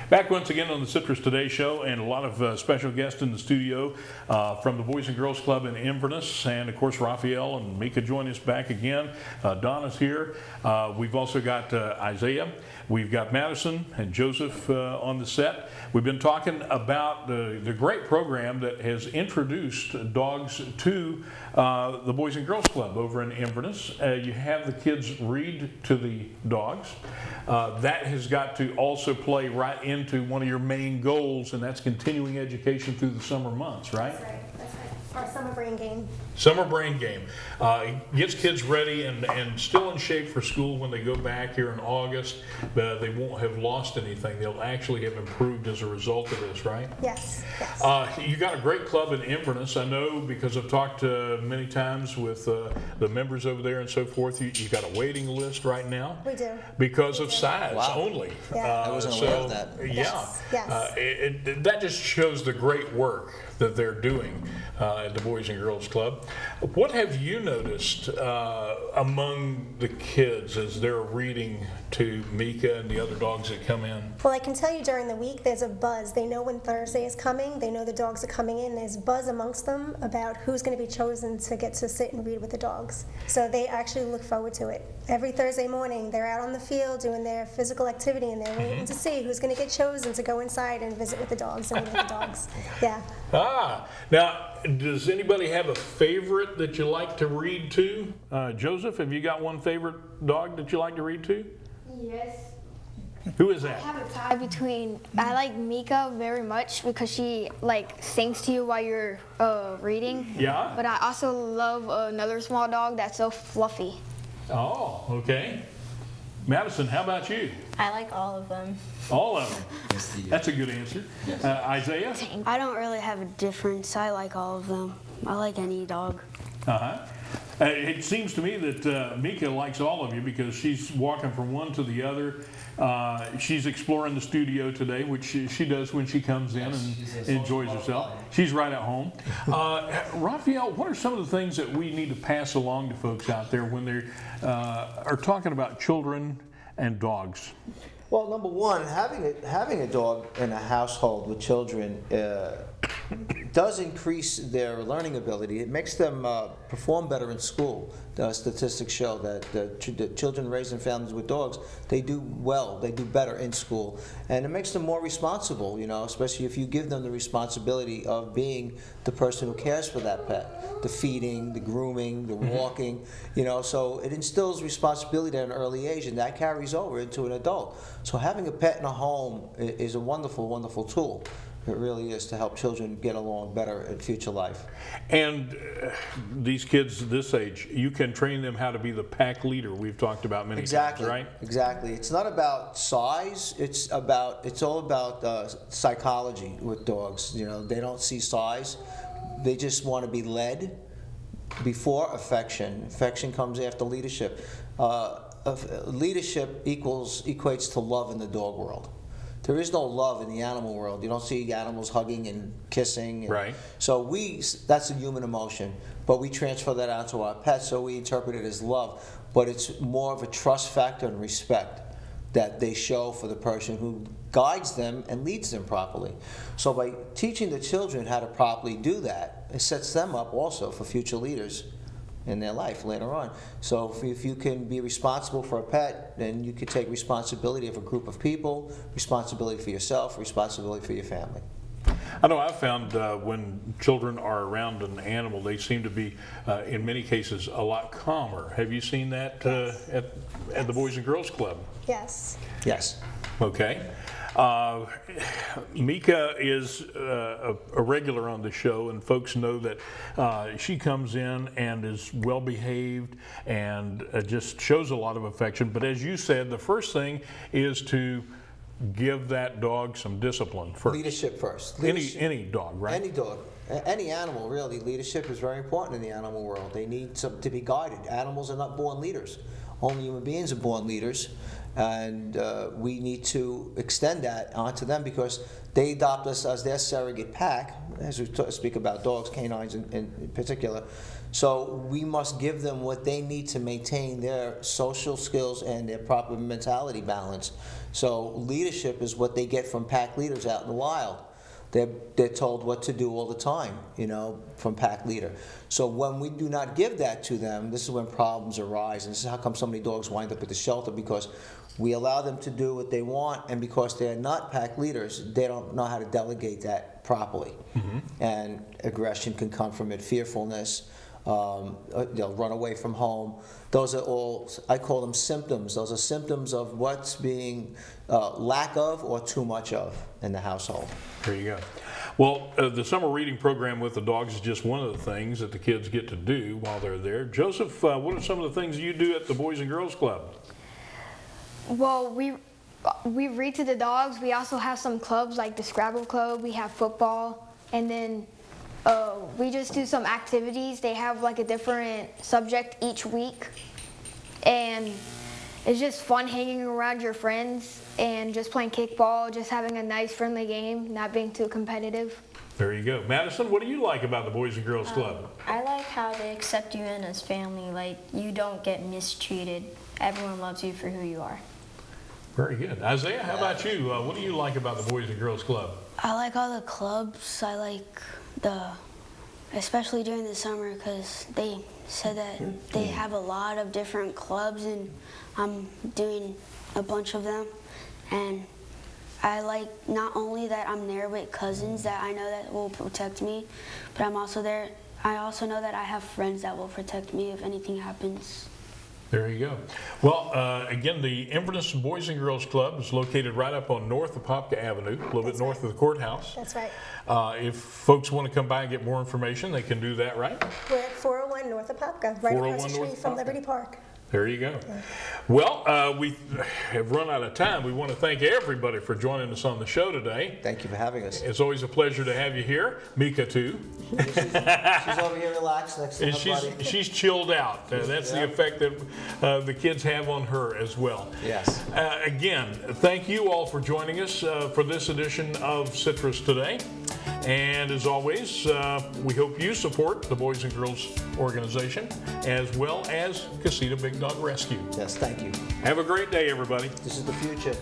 Back once again on the Citrus Today Show, and a lot of special guests in the studio from the Boys and Girls Club in Inverness, and of course Raphael and Mika join us back again. Donna's here. We've also got Isaiah. We've got Madison and Joseph on the set. We've been talking about the great program that has introduced dogs to the Boys and Girls Club over in Inverness. You have the kids read to the dogs. That has got to also play right into one of your main goals, and that's continuing education through the summer months, right? That's right. That's right. Our summer brain game. Summer brain game. Gets kids ready and still in shape for school when they go back here in August. They won't have lost anything. They'll actually have improved as a result of this, right? Yes. Yes. You got a great club in Inverness. I know because I've talked many times with the members over there and so forth. You got a waiting list right now? We do. Because of size only. Yeah. I wasn't aware of that. Yeah. Yes. That just shows the great work that they're doing at the Boys and Girls Club. What have you noticed among the kids as they're reading to Mika and the other dogs that come in? Well, I can tell you during the week there's a buzz. They know when Thursday is coming. They know the dogs are coming in. There's buzz amongst them about who's going to be chosen to get to sit and read with the dogs. So they actually look forward to it. Every Thursday morning, they're out on the field doing their physical activity, and they're waiting to see who's going to get chosen to go inside and visit with the dogs and read with the dogs. Yeah. Now, does anybody have a favorite that you like to read to? Joseph, have you got one favorite dog that you like to read to? Yes. Who is that? I have a tie between, I like Mika very much because she sings to you while you're reading. Yeah? But I also love another small dog that's so fluffy. Oh, okay. Madison, how about you? I like all of them. All of them. That's a good answer. Isaiah? I don't really have a difference. I like all of them. I like any dog. It seems to me that Mika likes all of you because she's walking from one to the other. She's exploring the studio today, which she does when she comes in and enjoys herself. She's right at home. Raphael, what are some of the things that we need to pass along to folks out there when they are talking about children and dogs? Well, number one, having a dog in a household with children does increase their learning ability. It makes them perform better in school. The statistics show that the children raised in families with dogs, they do well, they do better in school. And it makes them more responsible, especially if you give them the responsibility of being the person who cares for that pet. The feeding, the grooming, the walking, so it instills responsibility at an early age, and that carries over into an adult. So having a pet in a home is a wonderful, wonderful tool. It really is to help children get along better in future life. And these kids this age, you can train them how to be the pack leader we've talked about many times, right? Exactly. It's not about size. It's all about psychology with dogs. They don't see size. They just want to be led before affection. Affection comes after leadership. Leadership equates to love in the dog world. There is no love in the animal world. You don't see animals hugging and kissing. Right. So that's a human emotion, but we transfer that out to our pets, so we interpret it as love. But it's more of a trust factor and respect that they show for the person who guides them and leads them properly. So by teaching the children how to properly do that, it sets them up also for future leaders in their life later on. So if you can be responsible for a pet, then you can take responsibility of a group of people, responsibility for yourself, responsibility for your family. I know I've found when children are around an animal, they seem to be, in many cases, a lot calmer. Have you seen that at the Boys and Girls Club? Yes. Yes. Okay. Mika is a regular on the show, and folks know that she comes in and is well behaved and just shows a lot of affection. But as you said, the first thing is to give that dog some discipline first. Leadership first. Any dog, right? Any dog. Any animal, really. Leadership is very important in the animal world. They need to be guided. Animals are not born leaders. Only human beings are born leaders. And we need to extend that onto them because they adopt us as their surrogate pack, as we speak about dogs, canines in particular. So we must give them what they need to maintain their social skills and their proper mentality balance. So leadership is what they get from pack leaders out in the wild. They're told what to do all the time, from pack leader. So when we do not give that to them, this is when problems arise, and this is how come so many dogs wind up at the shelter, because we allow them to do what they want, and because they're not pack leaders, they don't know how to delegate that properly. And aggression can come from it, fearfulness. They'll run away from home. Those are all, I call them symptoms. Those are symptoms of what's being lack of or too much of in the household. There you go. Well, the summer reading program with the dogs is just one of the things that the kids get to do while they're there. Joseph, what are some of the things you do at the Boys and Girls Club? Well, we read to the dogs. We also have some clubs like the Scrabble Club. We have football, and then we just do some activities. They have like a different subject each week, and it's just fun hanging around your friends and just playing kickball, just having a nice friendly game, not being too competitive. There you go. Madison, what do you like about the Boys and Girls Club? I like how they accept you in as family. Like, you don't get mistreated. Everyone loves you for who you are. Very good. Isaiah, how about you? What do you like about the Boys and Girls Club? I like all the clubs. I like especially during the summer, because they said that they have a lot of different clubs, and I'm doing a bunch of them. And I like not only that I'm there with cousins that I know that will protect me, but I'm also there. I also know that I have friends that will protect me if anything happens. There you go. Well, again, the Inverness Boys and Girls Club is located right up on north of Popka Avenue, a little bit north of the courthouse. That's right. If folks want to come by and get more information, they can do that, right? We're at 401 North of Popka, right 401 across the North street of from Popka. Liberty Park. There you go. Well, we have run out of time. We want to thank everybody for joining us on the show today. Thank you for having us. It's always a pleasure to have you here. Mika, too. She's over here relaxed next to And her buddy. she's chilled out. That's the effect that the kids have on her as well. Yes. Again, thank you all for joining us for this edition of Citrus Today. And as always, we hope you support the Boys and Girls Organization as well as Casita Big Dog Rescue. Yes, thank you. Have a great day, everybody. This is the future.